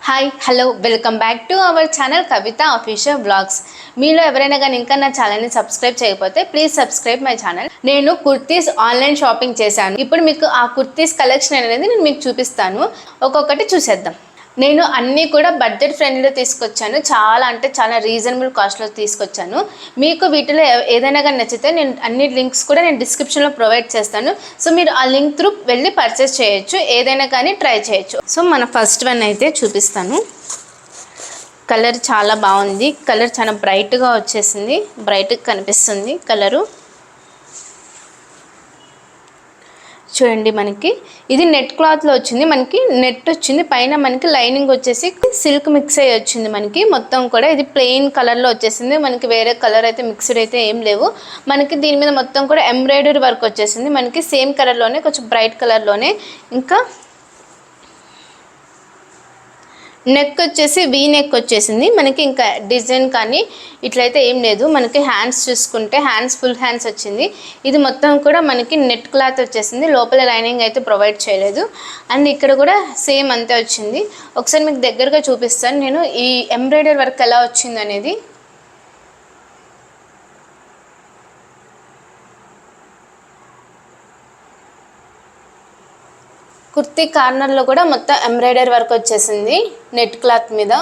Hi hello welcome back to our channel Kavitha official blogs. మీలో ఎవరైనా కానీ ఇంకా నా ఛానల్ని సబ్స్క్రైబ్ చేయకపోతే ప్లీజ్ సబ్స్క్రైబ్ మై ఛానల్. నేను కుర్తీస్ ఆన్లైన్ షాపింగ్ చేశాను. ఇప్పుడు మీకు ఆ కుర్తీస్ కలెక్షన్ అనేది నేను మీకు చూపిస్తాను. ఒక్కొక్కటి చూసేద్దాం. నేను అన్నీ కూడా బడ్జెట్ ఫ్రెండ్లీలో తీసుకొచ్చాను. చాలా అంటే చాలా రీజనబుల్ కాస్ట్లో తీసుకొచ్చాను. మీకు వీటిలో ఏదైనా కానీ నచ్చితే నేను అన్ని లింక్స్ కూడా నేను డిస్క్రిప్షన్లో ప్రొవైడ్ చేస్తాను. సో మీరు ఆ లింక్ త్రూ వెళ్ళి పర్చేస్ చేయొచ్చు, ఏదైనా కానీ ట్రై చేయొచ్చు. సో మన ఫస్ట్ వన్ అయితే చూపిస్తాను. కలర్ చాలా బాగుంది. కలర్ చాలా బ్రైట్గా వచ్చేసింది, బ్రైట్గా కనిపిస్తుంది కలరు. చూడండి, మనకి ఇది నెట్ క్లాత్లో వచ్చింది. మనకి నెట్ వచ్చింది, పైన మనకి లైనింగ్ వచ్చేసి సిల్క్ మిక్స్ అయ్యి వచ్చింది. మనకి మొత్తం కూడా ఇది ప్లెయిన్ కలర్లో వచ్చేసింది. మనకి వేరే కలర్ అయితే మిక్స్డ్ అయితే ఏం లేవు. మనకి దీని మీద మొత్తం కూడా ఎంబ్రాయిడరీ వర్క్ వచ్చేసింది. మనకి సేమ్ కలర్లోనే, కొంచెం బ్రైట్ కలర్లోనే. ఇంకా నెక్ వచ్చేసి వీ నెక్ వచ్చేసింది. మనకి ఇంకా డిజైన్ కానీ ఇట్లయితే ఏం లేదు. మనకి హ్యాండ్స్ చూసుకుంటే హ్యాండ్స్ ఫుల్ హ్యాండ్స్ వచ్చింది. ఇది మొత్తం కూడా మనకి నెట్ క్లాత్ వచ్చేసింది. లోపల లైనింగ్ అయితే ప్రొవైడ్ చేయలేదు. అండ్ ఇక్కడ కూడా సేమ్ అంతే వచ్చింది. ఒకసారి మీకు దగ్గరగా చూపిస్తాను నేను ఈ ఎంబ్రాయిడరీ వర్క్ ఎలా వచ్చింది అనేది. కుర్తీ కార్నర్లో కూడా మొత్తం ఎంబ్రాయిడరీ వర్క్ వచ్చేసింది నెట్ క్లాత్ మీద.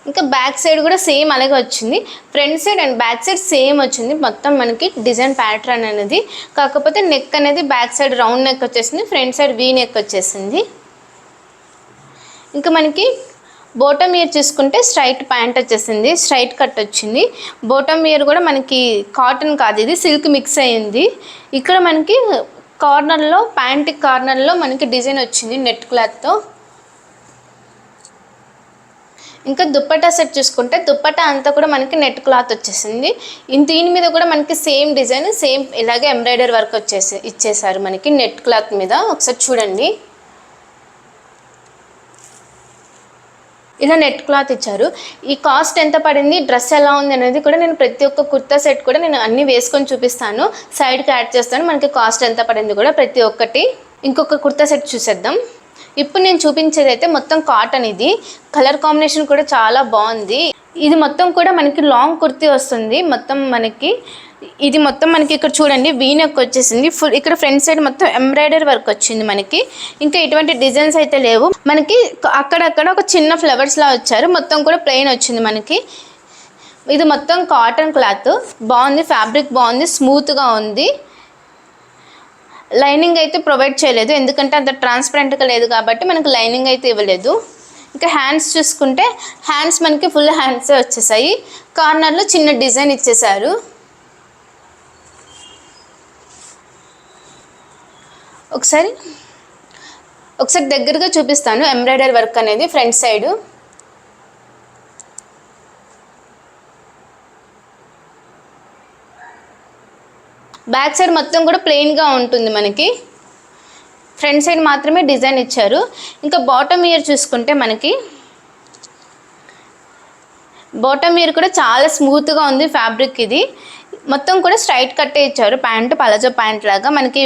ఇంకా బ్యాక్ సైడ్ కూడా సేమ్ అలాగే వచ్చింది. Front side and back side same వచ్చింది. మొత్తం మనకి డిజైన్ ప్యాటర్న్ అనేది, కాకపోతే నెక్ అనేది బ్యాక్ సైడ్ రౌండ్ నెక్ వచ్చేసింది, ఫ్రంట్ సైడ్ వీ నెక్ వచ్చేసింది. ఇంకా మనకి బోటమ్ ఇయర్ చూసుకుంటే స్ట్రైట్ ప్యాంట్ వచ్చేసింది, స్ట్రైట్ కట్ వచ్చింది. బోటమ్ ఇయర్ కూడా మనకి కాటన్ కాదు, ఇది సిల్క్ మిక్స్ అయ్యింది. ఇక్కడ మనకి కార్నర్లో, ప్యాంట్ కార్నర్లో మనకి డిజైన్ వచ్చింది నెట్ క్లాత్తో. ఇంకా దుప్పటా సెట్ చూసుకుంటే దుప్పటా అంతా కూడా మనకి నెట్ క్లాత్ వచ్చేసింది. దీని మీద కూడా మనకి సేమ్ డిజైన్, సేమ్ ఇలాగే ఎంబ్రాయిడరీ వర్క్ ఇచ్చేసారు మనకి నెట్ క్లాత్ మీద. ఒకసారి చూడండి, ఇలా నెట్ క్లాత్ ఇచ్చారు. ఈ కాస్ట్ ఎంత పడింది, డ్రెస్ ఎలా ఉంది అనేది కూడా నేను ప్రతి ఒక్క కుర్తా సెట్ కూడా నేను అన్నీ వేసుకొని చూపిస్తాను, సైడ్కి యాడ్ చేస్తాను. మనకి కాస్ట్ ఎంత పడింది కూడా ప్రతి ఒక్కటి. ఇంకొక కుర్తా సెట్ చూసేద్దాం. ఇప్పుడు నేను చూపించేది అయితే మొత్తం కాటన్. ఇది కలర్ కాంబినేషన్ కూడా చాలా బాగుంది. ఇది మొత్తం కూడా మనకి లాంగ్ కుర్తీ వస్తుంది. మొత్తం మనకి ఇది మొత్తం మనకి ఇక్కడ చూడండి వీ నెక్ వచ్చేసింది. ఫుల్ ఇక్కడ ఫ్రంట్ సైడ్ మొత్తం ఎంబ్రాయిడరీ వర్క్ వచ్చింది మనకి. ఇంకా ఎటువంటి డిజైన్స్ అయితే లేవు. మనకి అక్కడక్కడ ఒక చిన్న ఫ్లవర్స్ లా వచ్చారు. మొత్తం కూడా ప్లెయిన్ వచ్చింది మనకి. ఇది మొత్తం కాటన్ క్లాత్, బాగుంది, ఫ్యాబ్రిక్ బాగుంది, స్మూత్గా ఉంది. లైనింగ్ అయితే ప్రొవైడ్ చేయలేదు, ఎందుకంటే అంత ట్రాన్స్పరెంట్గా లేదు కాబట్టి మనకి లైనింగ్ అయితే ఇవ్వలేదు. ఇంకా హ్యాండ్స్ చూసుకుంటే హ్యాండ్స్ మనకి ఫుల్ హ్యాండ్సే వచ్చేసాయి. కార్నర్లో చిన్న డిజైన్ ఇచ్చేసారు. ఒకసారి దగ్గరగా చూపిస్తాను ఎంబ్రాయిడరీ వర్క్ అనేది ఫ్రంట్ సైడ్. బ్యాక్ సైడ్ మొత్తం కూడా ప్లెయిన్గా ఉంటుంది మనకి, ఫ్రంట్ సైడ్ మాత్రమే డిజైన్ ఇచ్చారు. ఇంకా బాటమ్ ఇయర్ చూసుకుంటే మనకి బాటమ్ ఇయర్ కూడా చాలా స్మూత్గా ఉంది ఫ్యాబ్రిక్. ఇది మొత్తం కూడా స్ట్రైట్ కట్టే ఇచ్చారు. ప్యాంటు పలాజో ప్యాంట్ లాగా. మనకి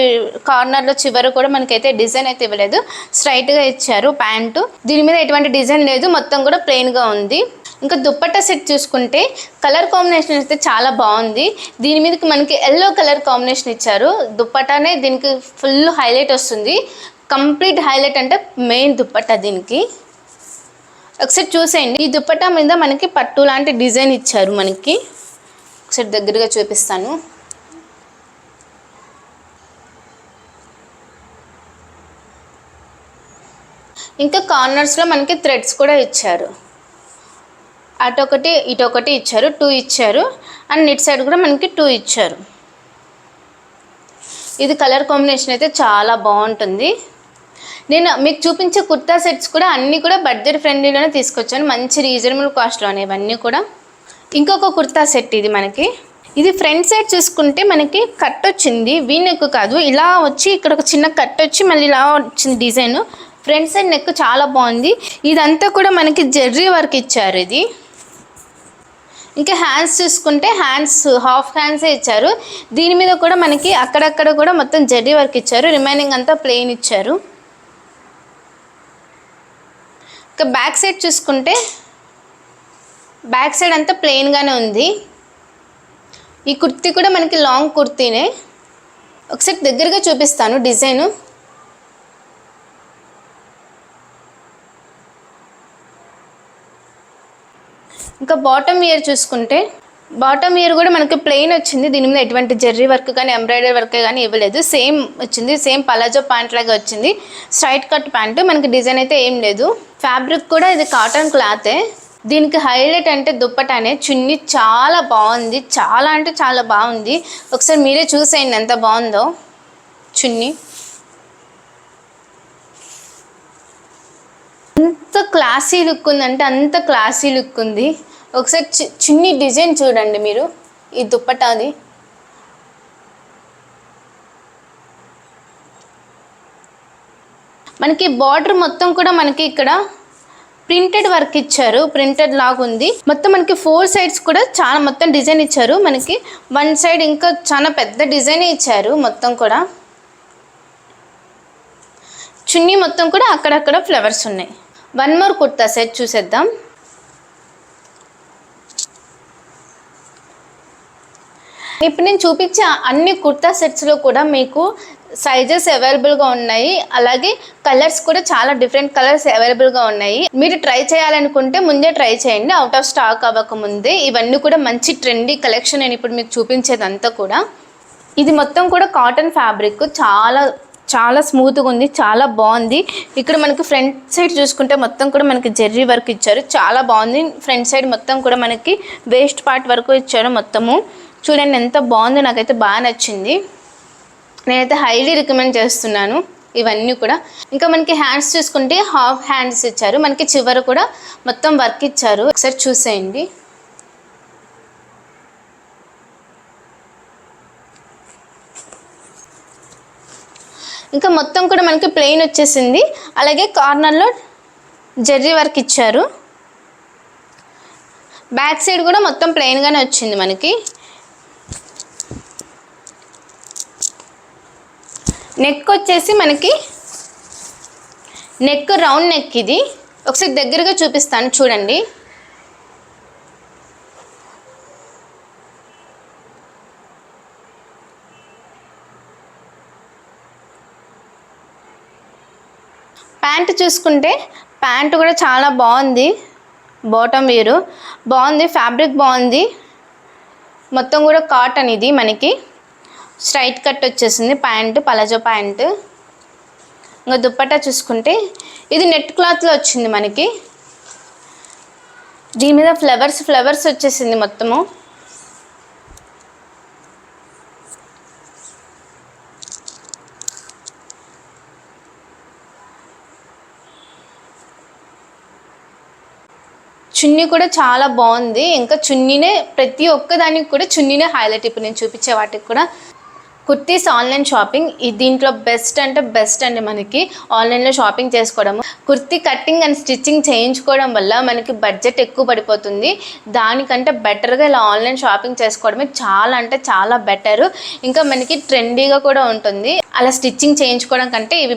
కార్నర్లో చివరి కూడా మనకైతే డిజైన్ అయితే ఇవ్వలేదు, స్ట్రైట్గా ఇచ్చారు ప్యాంటు. దీని మీద ఎటువంటి డిజైన్ లేదు, మొత్తం కూడా ప్లెయిన్గా ఉంది. ఇంకా దుప్పట్టా సెట్ చూసుకుంటే కలర్ కాంబినేషన్ అయితే చాలా బాగుంది. దీని మీదకి మనకి ఎల్లో కలర్ కాంబినేషన్ ఇచ్చారు. దుప్పట్టానే దీనికి ఫుల్ హైలైట్ వస్తుంది. కంప్లీట్ హైలైట్ అంటే మెయిన్ దుప్పట్టా దీనికి. ఒకసారి చూసేయండి, ఈ దుప్పట్టా మీద మనకి పట్టు లాంటి డిజైన్ ఇచ్చారు మనకి. ఒకసారి దగ్గరగా చూపిస్తాను. ఇంకా కార్నర్స్లో మనకి థ్రెడ్స్ కూడా ఇచ్చారు. అటొకటి ఇటొకటి ఇచ్చారు, 2 ఇచ్చారు. అండ్ ఇటు సైడ్ కూడా మనకి 2 ఇచ్చారు. ఇది కలర్ కాంబినేషన్ అయితే చాలా బాగుంటుంది. నేను మీకు చూపించే కుర్తా సెట్స్ కూడా అన్నీ కూడా బడ్జెట్ ఫ్రెండ్లీలోనే తీసుకొచ్చాను, మంచి రీజనబుల్ కాస్ట్లోనే ఇవన్నీ కూడా. ఇంకొక కుర్తా సెట్ ఇది మనకి. ఇది ఫ్రంట్ సైడ్ చూసుకుంటే మనకి కట్ వచ్చింది, వీ నెక్ కాదు, ఇలా వచ్చి ఇక్కడ ఒక చిన్న కట్ వచ్చి మళ్ళీ ఇలా వచ్చింది డిజైన్. ఫ్రంట్ సైడ్ నెక్ చాలా బాగుంది. ఇదంతా కూడా మనకి జెర్రీ వర్క్ ఇచ్చారు. ఇది ఇంకా హ్యాండ్స్ చూసుకుంటే హ్యాండ్స్ హాఫ్ హ్యాండ్సే ఇచ్చారు. దీని మీద కూడా మనకి అక్కడక్కడ కూడా మొత్తం జరీ వర్క్ ఇచ్చారు, రిమైనింగ్ అంతా ప్లెయిన్ ఇచ్చారు. ఇంకా బ్యాక్ సైడ్ చూసుకుంటే బ్యాక్ సైడ్ అంతా ప్లెయిన్గానే ఉంది. ఈ కుర్తీ కూడా మనకి లాంగ్ కుర్తీనే. ఒకసారి దగ్గరగా చూపిస్తాను డిజైను. ఇంకా బాటమ్ ఇయర్ చూసుకుంటే బాటమ్ ఇయర్ కూడా మనకి ప్లెయిన్ వచ్చింది. దీని మీద ఎటువంటి జెర్రీ వర్క్ కానీ ఎంబ్రాయిడరీ వర్క్ కానీ ఇవ్వలేదు, సేమ్ వచ్చింది. సేమ్ పలాజో ప్యాంట్ లాగా వచ్చింది, స్ట్రైట్ కట్ ప్యాంటు. మనకి డిజైన్ అయితే ఏం లేదు. ఫ్యాబ్రిక్ కూడా ఇది కాటన్ క్లాతే. దీనికి హైలైట్ అంటే దుప్పటానే. చున్నీ చాలా బాగుంది, చాలా అంటే చాలా బాగుంది. ఒకసారి మీరే చూసేయండి ఎంత బాగుందో చున్నీ. అంత క్లాసీ లుక్ ఉందంటే అంత క్లాసీ లుక్ ఉంది. ఒకసారి చున్నీ డిజైన్ చూడండి మీరు, ఈ దుప్పటాది. మనకి బార్డర్ మొత్తం కూడా మనకి ఇక్కడ ప్రింటెడ్ వర్క్ ఇచ్చారు, ప్రింటెడ్ లాగా ఉంది. మొత్తం మనకి 4 సైడ్స్ కూడా చాలా మొత్తం డిజైన్ ఇచ్చారు. మనకి 1 సైడ్ ఇంకా చాలా పెద్ద డిజైన్ ఇచ్చారు మొత్తం కూడా. చున్నీ మొత్తం కూడా అక్కడక్కడ ఫ్లవర్స్ ఉన్నాయి. 1 మోర్ కుర్తా సెట్ చూసేద్దాం. ఇప్పుడు నేను చూపించే అన్ని కుర్తా సెట్స్లో కూడా మీకు సైజెస్ అవైలబుల్గా ఉన్నాయి, అలాగే కలర్స్ కూడా చాలా డిఫరెంట్ కలర్స్ అవైలబుల్గా ఉన్నాయి. మీరు ట్రై చేయాలనుకుంటే ముందే ట్రై చేయండి, అవుట్ ఆఫ్ స్టాక్ అవ్వక ముందే. ఇవన్నీ కూడా మంచి ట్రెండీ కలెక్షన్. నేను ఇప్పుడు మీకు చూపించేదంతా కూడా ఇది మొత్తం కూడా కాటన్ ఫ్యాబ్రిక్, చాలా చాలా స్మూత్గా ఉంది, చాలా బాగుంది. ఇక్కడ మనకి ఫ్రంట్ సైడ్ చూసుకుంటే మొత్తం కూడా మనకి జెర్రీ వర్క్ ఇచ్చారు, చాలా బాగుంది. ఫ్రంట్ సైడ్ మొత్తం కూడా మనకి వేస్ట్ పార్ట్ వరకు ఇచ్చారు మొత్తము. చూడండి ఎంత బాగుందో, నాకైతే బాగా నచ్చింది. నేనైతే హైలీ రికమెండ్ చేస్తున్నాను ఇవన్నీ కూడా. ఇంకా మనకి హ్యాండ్స్ చూసుకుంటే హాఫ్ హ్యాండ్స్ ఇచ్చారు, మనకి చివర కూడా మొత్తం వర్క్ ఇచ్చారు. ఒకసారి చూసేయండి. ఇంకా మొత్తం కూడా మనకి ప్లెయిన్ వచ్చేసింది, అలాగే కార్నర్లో జెర్రీ వర్క్ ఇచ్చారు. బ్యాక్ సైడ్ కూడా మొత్తం ప్లెయిన్గానే వచ్చింది మనకి. నెక్ వచ్చేసి మనకి నెక్ రౌండ్ నెక్. ఇది ఒకసారి దగ్గరగా చూపిస్తాను చూడండి. ప్యాంట్ చూసుకుంటే ప్యాంట్ కూడా చాలా బాగుంది, బాటమ్ వేరు బాగుంది, ఫ్యాబ్రిక్ బాగుంది. మొత్తం కూడా కాటన్. ఇది మనకి స్ట్రైట్ కట్ వచ్చేసింది ప్యాంటు, పలాజో ప్యాంటు. ఇంకా దుప్పట్టా చూసుకుంటే ఇది నెట్ క్లాత్లో వచ్చింది మనకి. దీని మీద ఫ్లవర్స్ వచ్చేసింది మొత్తము. చున్నీ కూడా చాలా బాగుంది. ఇంకా చున్నీనే ప్రతి ఒక్కదానికి కూడా చున్నీనే హైలైట్. ఇప్పుడు నేను చూపించే వాటికి కూడా కుర్తీస్ ఆన్లైన్ షాపింగ్ దీంట్లో బెస్ట్ అంటే బెస్ట్ అండి. మనకి ఆన్లైన్లో షాపింగ్ చేసుకోవడము, కుర్తీ కట్టింగ్ అండ్ స్టిచ్చింగ్ చేయించుకోవడం వల్ల మనకి బడ్జెట్ ఎక్కువ పడిపోతుంది. దానికంటే బెటర్గా ఇలా ఆన్లైన్ షాపింగ్ చేసుకోవడమే చాలా అంటే చాలా బెటరు. ఇంకా మనకి ట్రెండీగా కూడా ఉంటుంది. అలా స్టిచ్చింగ్ చేయించుకోవడం కంటే ఇవి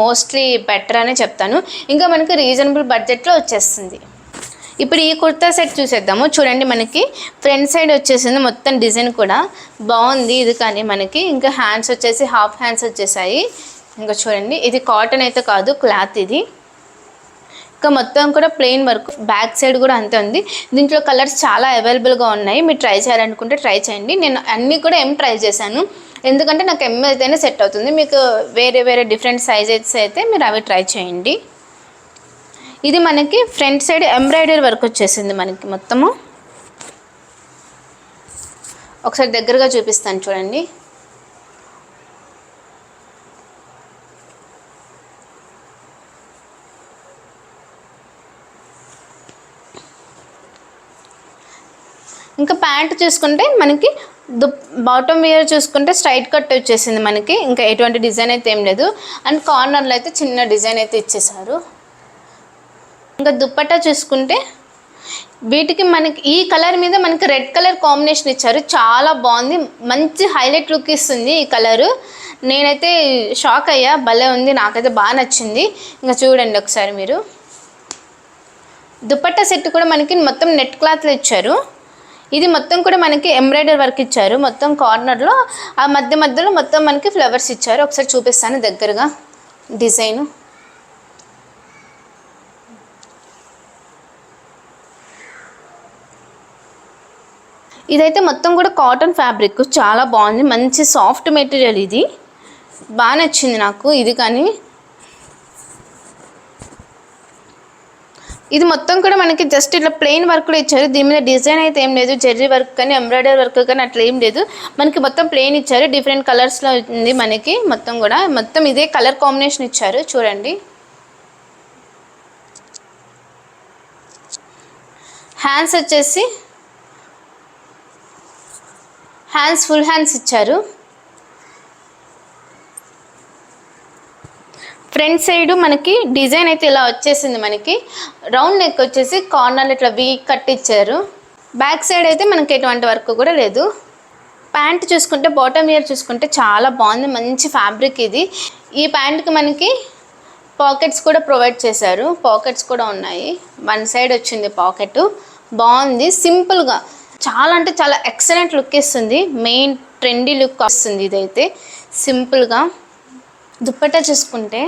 మోస్ట్లీ బెటర్ అనే చెప్తాను. ఇంకా మనకి రీజనబుల్ బడ్జెట్లో వచ్చేస్తుంది. ఇప్పుడు ఈ కుర్తా సెట్ చూసేద్దాము. చూడండి మనకి ఫ్రంట్ సైడ్ వచ్చేసింది మొత్తం డిజైన్ కూడా బాగుంది ఇది. కానీ మనకి ఇంకా హ్యాండ్స్ వచ్చేసి హాఫ్ హ్యాండ్స్ వచ్చేసాయి. ఇంకా చూడండి ఇది కాటన్ అయితే కాదు, క్లాత్ ఇది. ఇంకా మొత్తం కూడా ప్లెయిన్ వర్క్. బ్యాక్ సైడ్ కూడా అంతే ఉంది. దీంట్లో కలర్స్ చాలా అవైలబుల్గా ఉన్నాయి. మీరు ట్రై చేయాలనుకుంటే ట్రై చేయండి. నేను అన్నీ కూడా ట్రై చేశాను, ఎందుకంటే నాకు అయితేనే సెట్ అవుతుంది. మీకు వేరే వేరే డిఫరెంట్ సైజెస్ అయితే మీరు అవి ట్రై చేయండి. ఇది మనకి ఫ్రంట్ సైడ్ ఎంబ్రాయిడరీ వర్క్ వచ్చేసింది మనకి మొత్తము. ఒకసారి దగ్గరగా చూపిస్తాను చూడండి. ఇంకా ప్యాంట్ చూసుకుంటే మనకి బాటమ్ వేర్ చూసుకుంటే స్ట్రైట్ కట్ వచ్చేసింది మనకి. ఇంకా ఎటువంటి డిజైన్ అయితే ఏం లేదు. అండ్ కార్నర్లో అయితే చిన్న డిజైన్ అయితే ఇచ్చేసారు. ఇంకా దుప్పట్టా చూసుకుంటే వీటికి మనకి ఈ కలర్ మీద మనకి రెడ్ కలర్ కాంబినేషన్ ఇచ్చారు, చాలా బాగుంది, మంచి హైలైట్ లుక్ ఇస్తుంది ఈ కలరు. నేనైతే షాక్ అయ్యా, భలే ఉంది, నాకైతే బాగా నచ్చింది. ఇంకా చూడండి ఒకసారి మీరు. దుపట్టా సెట్ కూడా మనకి మొత్తం నెట్ క్లాత్లో ఇచ్చారు. ఇది మొత్తం కూడా మనకి ఎంబ్రాయిడరీ వర్క్ ఇచ్చారు, మొత్తం కార్నర్లో ఆ మధ్యలో మొత్తం మనకి ఫ్లవర్స్ ఇచ్చారు. ఒకసారి చూపిస్తాను దగ్గరగా డిజైను. ఇదైతే మొత్తం కూడా కాటన్ ఫ్యాబ్రిక్, చాలా బాగుంది, మంచి సాఫ్ట్ మెటీరియల్, ఇది బాగా నచ్చింది నాకు ఇది. కానీ ఇది మొత్తం కూడా మనకి జస్ట్ ఇట్లా ప్లెయిన్ వర్క్ కూడా ఇచ్చారు, దీని మీద డిజైన్ అయితే ఏం లేదు, జెర్రీ వర్క్ కానీ ఎంబ్రాయిడరీ వర్క్ కానీ అట్లా ఏం లేదు, మనకి మొత్తం ప్లెయిన్ ఇచ్చారు. డిఫరెంట్ కలర్స్లో ఉంది మనకి, మొత్తం కూడా మొత్తం ఇదే కలర్ కాంబినేషన్ ఇచ్చారు చూడండి. హ్యాండ్స్ వచ్చేసి ఫుల్ హ్యాండ్స్ ఇచ్చారు. ఫ్రంట్ సైడ్ మనకి డిజైన్ అయితే ఇలా వచ్చేసింది, మనకి రౌండ్ నెక్ వచ్చేసి కార్నర్లో ఇట్లా వీ కట్ ఇచ్చారు. బ్యాక్ సైడ్ అయితే మనకి ఎటువంటి వర్క్ కూడా లేదు. ప్యాంట్ చూసుకుంటే బాటమ్ ఇయర్ చూసుకుంటే చాలా బాగుంది, మంచి ఫ్యాబ్రిక్ ఇది. ఈ ప్యాంట్కి మనకి పాకెట్స్ కూడా ప్రొవైడ్ చేశారు, పాకెట్స్ కూడా ఉన్నాయి, వన్ సైడ్ వచ్చింది పాకెట్, బాగుంది, సింపుల్గా చాలా అంటే చాలా ఎక్సలెంట్ లుక్ ఇస్తుంది, మెయిన్ ట్రెండీ లుక్ వస్తుంది ఇదైతే సింపుల్గా. దుపట్టా చూసుకుంటే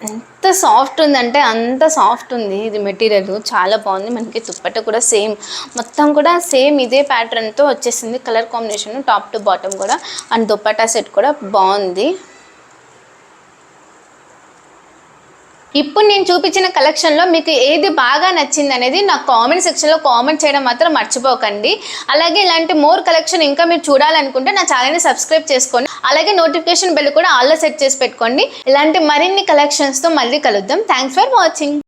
ఎంత సాఫ్ట్ ఉందంటే అంత సాఫ్ట్ ఉంది ఇది మెటీరియల్, చాలా బాగుంది. మనకి దుపట్టా కూడా సేమ్, మొత్తం కూడా సేమ్ ఇదే ప్యాటర్న్తో వచ్చేసింది, colour combination top to bottom కూడా. అండ్ దుపట్టా సెట్ కూడా బాగుంది. ఇప్పుడు నేను చూపించిన కలెక్షన్లో మీకు ఏది బాగా నచ్చింది అనేది నాకు కామెంట్ సెక్షన్లో కామెంట్ చేయడం మాత్రం మర్చిపోకండి. అలాగే ఇలాంటి మోర్ కలెక్షన్ ఇంకా మీరు చూడాలనుకుంటే నా ఛానల్ని సబ్స్క్రైబ్ చేసుకోండి. అలాగే నోటిఫికేషన్ బెల్ కూడా ఆల్లో సెట్ చేసి పెట్టుకోండి. ఇలాంటి మరిన్ని కలెక్షన్స్తో మళ్ళీ కలుద్దాం. Thanks for watching.